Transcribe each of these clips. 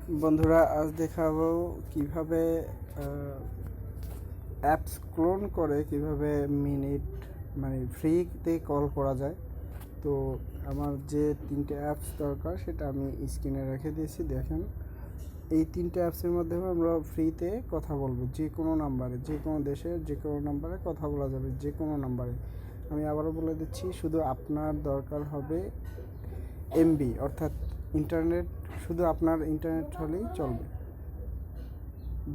বন্ধুরা, আজ দেখাবো কিভাবে অ্যাপস ক্লোন করে কিভাবে মিনিট মানে ফ্রিতে কল করা যায়। তো আমার যে তিনটে অ্যাপস দরকার সেটা আমি স্ক্রিনে রেখে দিয়েছি। দেখেন, এই তিনটে অ্যাপসের মাধ্যমে আমরা ফ্রিতে কথা বলবো, যে কোনো নাম্বারে, যে কোনো দেশের যে কোনো নাম্বারে কথা বলা যাবে, যে কোনো নাম্বারে। আমি আবারও বলে দিচ্ছি, শুধু আপনার দরকার হবে এমবি, অর্থাৎ ইন্টারনেট। শুধু আপনার ইন্টারনেট হলেই চলবে,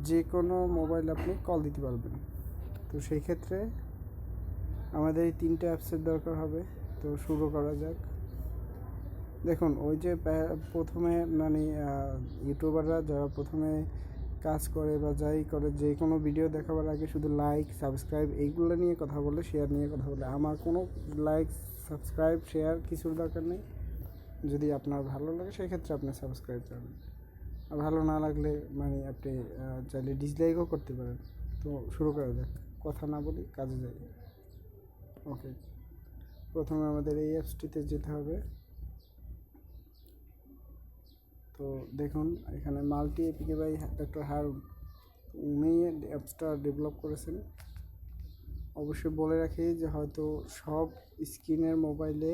যে কোনো মোবাইল আপনি কল দিতে পারবেন। তো সেই ক্ষেত্রে আমাদের এই তিনটে অ্যাপসের দরকার হবে। তো শুরু করা যাক। দেখুন, ওই যে প্রথমে মানে ইউটিউবাররা যারা প্রথমে কাজ করে বা যাই করে, যে কোনো ভিডিও দেখাবার আগে শুধু লাইক, সাবস্ক্রাইব এইগুলো নিয়ে কথা বলে, শেয়ার নিয়ে কথা বলে। আমার কোনো লাইক, সাবস্ক্রাইব, শেয়ার কিছুর দরকার নেই। যদি আপনার ভালো লাগে সেক্ষেত্রে আপনি সাবস্ক্রাইব করবেন, আর ভালো না লাগলে মানে আপনি চাইলে ডিসলাইকও করতে পারেন। তো শুরু করা যাক, কথা না বলি, কাজে যাই। ওকে, প্রথমে আমাদের এই অ্যাপসটিতে যেতে হবে। তো দেখুন, এখানে multi APK by doctor Harun, উনি অ্যাপসটা ডেভেলপ করেছেন। অবশ্যই বলে রাখি যে হয়তো সব স্ক্রিনের মোবাইলে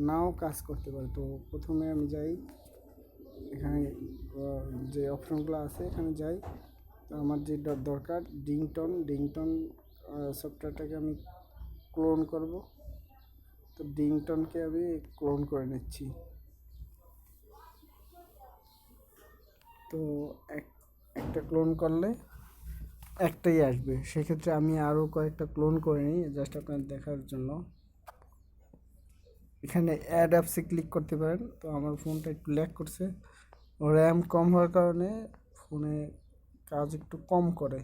নাও কাজ করতে পারে। তো প্রথমে আমি যাই, এখানে যে অপশনগুলো আছে এখানে যাই। তো আমার যে দরকার ডিংটন সফটওয়্যারটাকে আমি ক্লোন করব। তো ডিংটনকে আমি ক্লোন করে নিচ্ছি। তো একটা ক্লোন করলে একটাই আসবে, সেক্ষেত্রে আমি আরও কয়েকটা ক্লোন করে নিই জাস্ট আপনার দেখার জন্য। এখানে অ্যাড অ্যাপসে ক্লিক করতে পারেন। তো আমার ফোনটা একটু ল্যাগ করছে, র্যাম কম হওয়ার কারণে ফোনে কাজ একটু কম করে।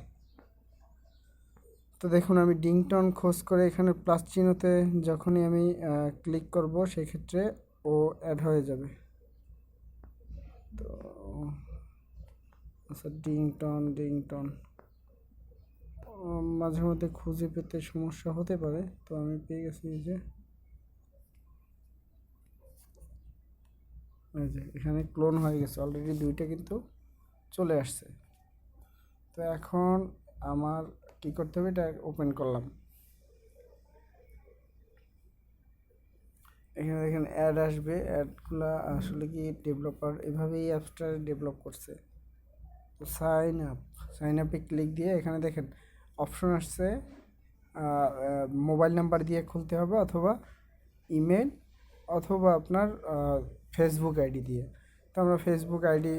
তো দেখুন, আমি ডিংটন খোঁজ করে এখানে প্লাস চিহ্নতে যখনই আমি ক্লিক করব সেক্ষেত্রে ও অ্যাড হয়ে যাবে। তো আচ্ছা, ডিংটন মাঝে মধ্যে খুঁজে পেতে সমস্যা হতে পারে। তো আমি পেয়ে গেছি যে এখানে ক্লোন হয়ে গেছে অলরেডি, দুইটা কিন্তু চলে আসছে। তো এখন আমার কি করতে হবে, এটা ওপেন করলাম। এখানে দেখেন অ্যাড আসবে, অ্যাডগুলো আসলে কি ডেভেলপার এভাবেই অ্যাপসটা ডেভেলপ করছে। তো সাইন আপে ক্লিক দিয়ে এখানে দেখেন অপশন আসছে, মোবাইল নাম্বার দিয়ে খুলতে হবে, অথবা ইমেল, অথবা আপনার ফেসবুক আইডি দিয়ে। তো আমরা ফেসবুক আইডি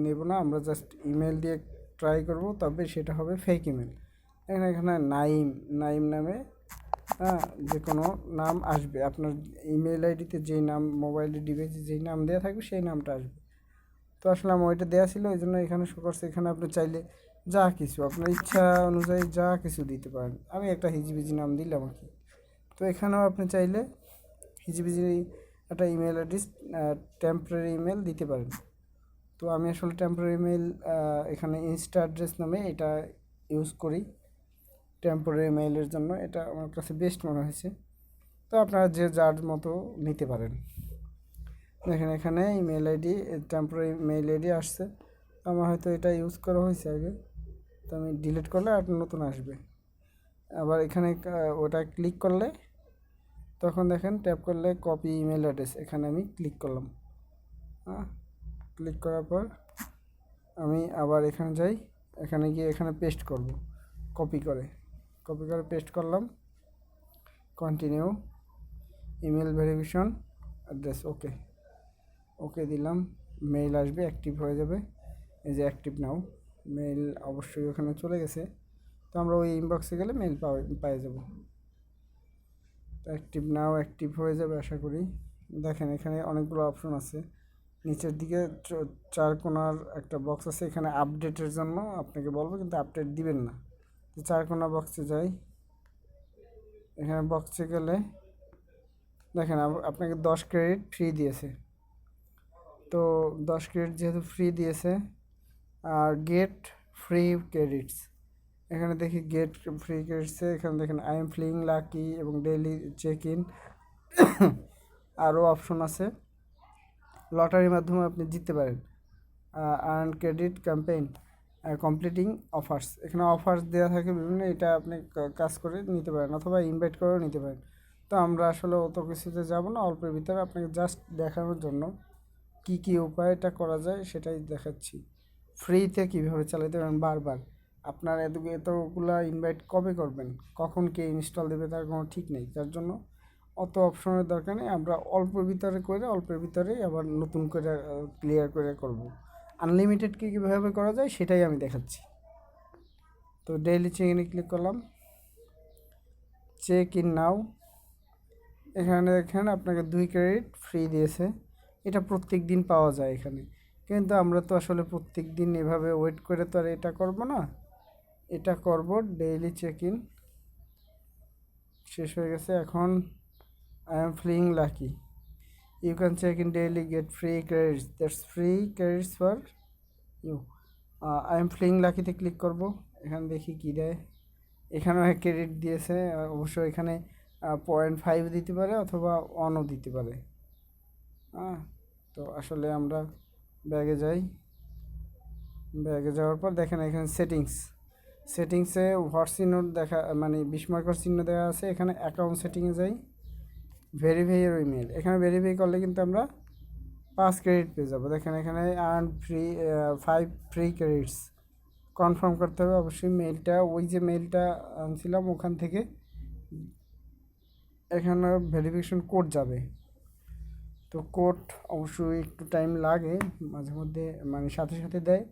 নেব না, আমরা জাস্ট ইমেল দিয়ে ট্রাই করব, তবে সেটা হবে ফেক ইমেল। এখানে নাইম নামে যে কোনো নাম আসবে, আপনার ইমেল আইডিতে যেই নাম, মোবাইল ডিভাইসে যেই নাম দেওয়া থাকবে সেই নামটা আসবে। তো আসলে আমার ওইটা দেওয়া ছিল, এই জন্য এখানে শো করছে। এখানে আপনি চাইলে যা কিছু আপনার ইচ্ছা অনুযায়ী যা কিছু দিতে পারেন। আমি একটা হিজিবিজি নাম দিলাম আর কি। তো এখানেও আপনি চাইলে হিজিবিজি একটা ইমেল অ্যাড্রেস, টেম্পোরারি ইমেল দিতে পারেন। তো আমি আসলে টেম্পোরারি ইমেল এখানে ইনস্টা অ্যাড্রেস নামে এটা ইউজ করি টেম্পোরারি মেইলের জন্য। এটা আমার কাছে বেস্ট মনে হয়েছে। তো আপনারা যে যার মতো নিতে পারেন। দেখেন এখানে email ID, temporary mail ID আসছে। আমার হয়তো এটা ইউজ করা হয়েছে আগে, তো আমি ডিলিট করলে আর নতুন আসবে। আবার এখানে ওটা ক্লিক করলে তখন দেখেন ট্যাপ করলে কপি ইমেল অ্যাড্রেস, এখানে আমি ক্লিক করলাম। ক্লিক করার পর আমি আবার এখানে যাই, এখানে গিয়ে এখানে পেস্ট করব, কপি করে পেস্ট করলাম। কন্টিনিউ, ইমেল ভেরিফিকেশন অ্যাড্রেস, ওকে দিলাম। মেইল আসবে, অ্যাক্টিভ হয়ে যাবে। এই যে অ্যাক্টিভ নাও, মেইল অবশ্যই ওখানে চলে গেছে। তো আমরা ওই ইনবক্সে গেলে মেইল পেয়ে যাব। অ্যাক্টিভ নাও, অ্যাক্টিভ হয়ে যাবে আশা করি। দেখেন এখানে অনেকগুলো অপশন আছে, নিচের দিকে চার কোণার একটা বক্স আছে, এখানে আপডেটের জন্য আপনাকে বলবো, কিন্তু আপডেট দিবেন না। তো চার কোণা বক্সে যাই, এখানে বক্সে গেলে দেখেন আপনাকে 10 ক্রেডিট ফ্রি দিয়েছে। তো 10 ক্রেডিট যেহেতু ফ্রি দিয়েছে, আর গেট ফ্রি ক্রেডিটস, এখানে দেখি গেট ফ্রি ক্রেডিটসে এখানে দেখেন আই এম ফিলিং লাকি এবং ডেইলি চেক ইন, আরও অপশন আছে। লটারির মাধ্যমে আপনি জিততে পারেন। Earn credit campaign completing offers, এখানে অফার্স দেওয়া থাকে বিভিন্ন, এটা আপনি কাজ করে নিতে পারেন অথবা ইনভাইট করেও নিতে পারেন। তো আমরা আসলে অত কিছুতে যাব না, অল্পের ভিতরে আপনাকে জাস্ট দেখানোর জন্য কি কি উপায় এটা করা যায় সেটাই দেখাচ্ছি। ফ্রিতে কীভাবে চালাতে পারেন বারবার, আপনার এতগুলা ইনভাইট কবে করবেন, কখন কে ইনস্টল দেবে তার কোনো ঠিক নেই, যার জন্য অত অপশনের দরকার নেই। আমরা অল্পের ভিতরে করে অল্পের ভিতরেই আবার নতুন করে ক্লিয়ার করে করব। আনলিমিটেড কীভাবে করা যায় সেটাই আমি দেখাচ্ছি। তো ডেইলি চেক ইনে ক্লিক করলাম, চেক ইন নাও। এখানে দেখেন আপনাকে 2 ক্রেডিট ফ্রি দিয়েছে, এটা প্রত্যেক দিন পাওয়া যায় এখানে, কিন্তু আমরা তো আসলে প্রত্যেক দিন এভাবে ওয়েট করে তো আর এটা করব না, এটা করব ডেইলি চেক ইন। শেষ হয়ে গেছে, এখন I am feeling lucky, you can check in daily get free credits, that's free credits for you. I am feeling লাকিতে ক্লিক করব, এখানে দেখি কী দেয়। এখানেও ক্রেডিট দিয়েছে, অবশ্য এখানে 0.5 দিতে পারে অথবা 1ও দিতে পারে। তো আসলে আমরা ব্যাগে যাই, ব্যাগে যাওয়ার পর দেখেন এখানে সেটিংসে হোয়াটস চিহ্ন দেখা, মানে বিস্ময়কর চিহ্ন দেওয়া আছে। এখানে অ্যাকাউন্ট সেটিংয়ে যাই, ভেরিফাই এর ইমেল, এখানে ভেরিফাই করলে কিন্তু আমরা 5 ক্রেডিট পেয়ে যাবো। দেখেন এখানে earn free 5 free credits, confirm করতে হবে অবশ্যই মেলটা, ওই যে মেলটা আনছিলাম ওখান থেকে এখানে ভেরিফিকেশন কোড যাবে। তো কোড অবশ্যই একটু টাইম লাগে, মাঝে মধ্যে মানে সাথে সাথে দেয়,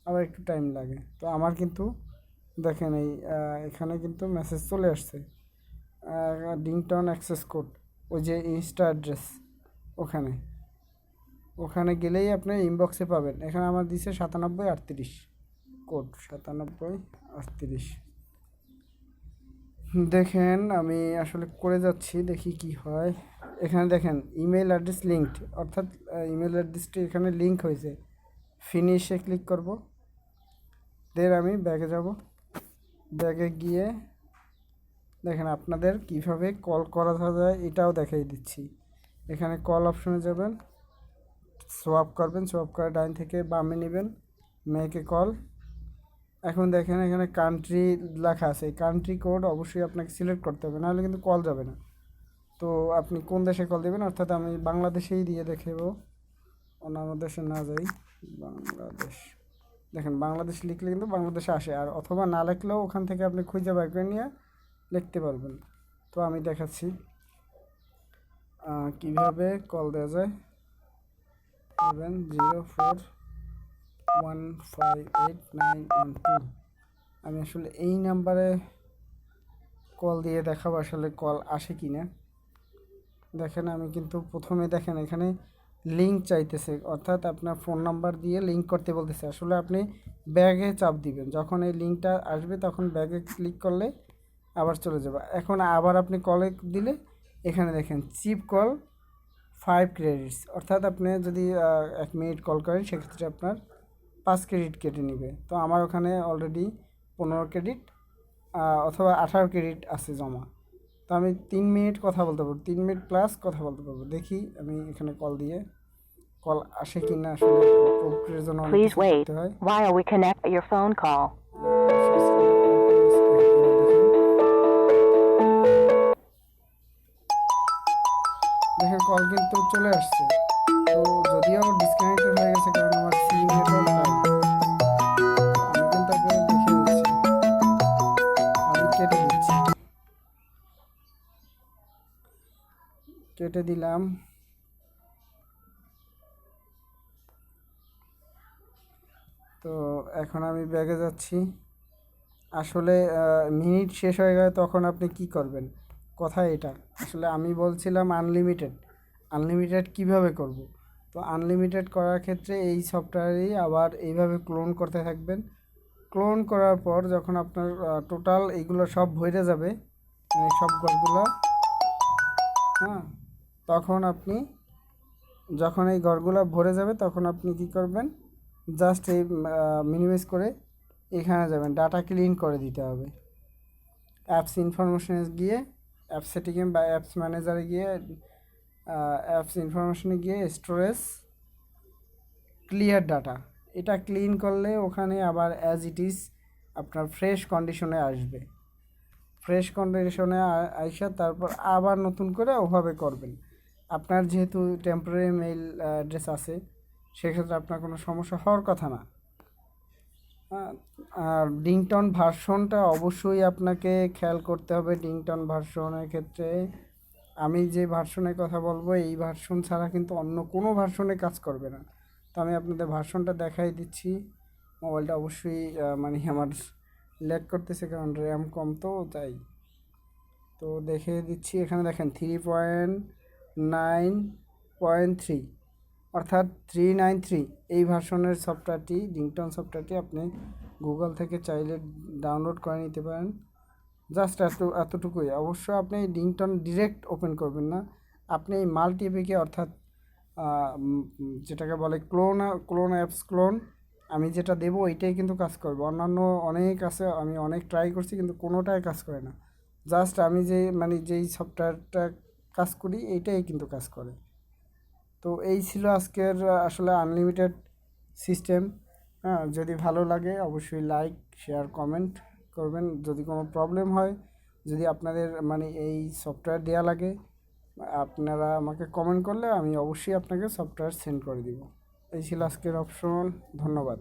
আবার একটু টাইম লাগে। তো আমার কিন্তু দেখেন এখানে কিন্তু মেসেজ চলে আসছে, ডিংটন অ্যাক্সেস কোড, ওই যে ইনস্টা অ্যাড্রেস, ওখানে গেলেই আপনি ইনবক্সে পাবেন। এখানে আমার দিছে 9738 কোড, 9738। দেখেন আমি আসলে করে যাচ্ছি, দেখি কি হয়। এখানে দেখেন ইমেল অ্যাড্রেস লিঙ্কড, অর্থাৎ ইমেল অ্যাড্রেসটি এখানে লিঙ্ক হয়েছে। ফিনিশে ক্লিক করব, আমি ব্যাগে যাব, ব্যাগে গিয়ে দেখেন আপনাদের কিভাবে কল করা যায় এটাও দেখাই দিচ্ছি। এখানে কল অপশনে যাবেন, সোয়াপ করবেন, সোয়াপ করে ডাইন থেকে বামে নেবেন, মেকে কল। এখন দেখেন এখানে কান্ট্রি লেখা আছে, কান্ট্রি কোড অবশ্যই আপনাকে সিলেক্ট করতে হবে, নাহলে কিন্তু কল যাবে না। তো আপনি কোন দেশে কল দেবেন, অর্থাৎ আমি বাংলাদেশেই দিয়ে দেখাবো, অন্যান্য দেশে না যাই, বাংলাদেশ। দেখেন বাংলাদেশ লিখলে কিন্তু বাংলাদেশে আসে, আর অথবা না লিখলেও ওখান থেকে আপনি খুঁজে বের করে নিয়ে লিখতে পারবেন। তো আমি দেখাচ্ছি কিভাবে কল দেওয়া যায়। 704158912, আমি আসলে এই নাম্বারে কল দিয়ে দেখাবো আসলে কল আসে কি না। দেখেন আমি কিন্তু প্রথমে দেখেন এখানে লিঙ্ক চাইতেছে, অর্থাৎ আপনার ফোন নাম্বার দিয়ে লিঙ্ক করতে বলতেছে। আসলে আপনি ব্যাগে চাপ দিবেন, যখন এই লিঙ্কটা আসবে তখন ব্যাগে ক্লিক করলে আবার চলে যাবে। এখন আবার আপনি কলে দিলে এখানে দেখেন চিপ কল 5 ক্রেডিটস, অর্থাৎ আপনি যদি 1 মিনিট কল করেন সেক্ষেত্রে আপনার 5 ক্রেডিট কেটে নেবে। তো আমার ওখানে অলরেডি 15 ক্রেডিট অথবা 18 ক্রেডিট আছে জমা। তো আমি 3 মিনিট কথা বলতে পারবো, 3 মিনিট প্লাস কথা বলতে পারবো। দেখি আমি এখানে কল দিয়ে কল আসে কি না, আসলে প্রক্রিয়ার জন্য অনেক কিছু করতে হয়। while we connect your phone call. দেখেন কল কিন্তু চলে আসছে, তো যদিও ডিসকানেক্টেড হয়ে গেছে কারণ আমার সিম নেটওয়ার্ক নাই। আমি কিন্তু আপনাদের দেখিয়ে দিচ্ছি, আমি কেটে দিচ্ছি, কেটে দিলাম। তো এখন আমি ব্যাগে যাচ্ছি। আসলে মিনিট শেষ হয়ে গেলে তখন আপনি কি করবেন, কথা এটা। আসলে আমি বলছিলাম আনলিমিটেড কিভাবে করব। তো আনলিমিটেড করার ক্ষেত্রে এই সফটওয়্যারই আবার এইভাবে ক্লোন করতে থাকবেন। ক্লোন করার পর যখন আপনার টোটাল এইগুলো সব ভরে যাবে, মানে সব ঘরগুলো, তখন আপনি যখন এই ঘরগুলো ভরে যাবে তখন আপনি কি করবেন, জাস্ট এই মিনিমাইজ করে এখানে যাবেন, ডাটা ক্লিন করে দিতে হবে। অ্যাপস ইনফরমেশনে গিয়ে, অ্যাপ সেটিংয়ে বা অ্যাপস ম্যানেজারে গিয়ে, অ্যাপস ইনফরমেশনে গিয়ে স্টোরেজ ক্লিয়ার ডাটা, এটা ক্লিন করলে ওখানে আবার অ্যাজ ইট ইজ আপনার ফ্রেশ কন্ডিশনে আসবে। ফ্রেশ কন্ডিশনে আইসা তারপর আবার নতুন করে ওভাবে করবেন। আপনার যেহেতু টেম্পোরারি মেইল অ্যাড্রেস আছে, সেক্ষেত্রে আপনার কোনো সমস্যা হওয়ার কথা না। আর ডিংটন ভার্সনটা অবশ্যই আপনাকে খেয়াল করতে হবে। ডিংটন ভার্সনের ক্ষেত্রে আমি যে ভার্সনের কথা বলবো, এই ভার্সন ছাড়া কিন্তু অন্য কোনো ভার্সনে কাজ করবে না। তো আমি আপনাদের ভার্সনটা দেখাই দিচ্ছি। মোবাইলটা অবশ্যই মানে আমার ল্যাগ করতেছে, কারণ র্যাম কম তো তাই। তো দেখে দিচ্ছি, এখানে দেখেন 3.9.3 অর্থাৎ 393 এই ভার্সনের সফটওয়্যারটি, ডিংটন সফটওয়্যারটি আপনি গুগল থেকে চাইলে ডাউনলোড করে নিতে পারেন। জাস্ট এতটুকুই। অবশ্য আপনি ডিংটন ডিরেক্ট ওপেন করবেন না, আপনি এই মাল্টিপিকে অর্থাৎ যেটাকে বলে ক্লোন অ্যাপস ক্লোন, আমি যেটা দেবো এইটাই কিন্তু কাজ করবে। অন্যান্য অনেক আছে, আমি অনেক ট্রাই করছি কিন্তু কোনোটাই কাজ করে না। জাস্ট আমি যেই সফটওয়্যারটা কাজ করি এইটাই কিন্তু কাজ করে। তো এই ছিল আজকের আসলে আনলিমিটেড সিস্টেম। হ্যাঁ, যদি ভালো লাগে অবশ্যই লাইক, শেয়ার, কমেন্ট করবেন। যদি কোনো প্রবলেম হয়, যদি আপনাদের এই সফটওয়্যার দেওয়া লাগে, আপনারা আমাকে কমেন্ট করলে আমি অবশ্যই আপনাকে সফটওয়্যার সেন্ড করে দিব। এই ছিল আজকের অপশন। ধন্যবাদ।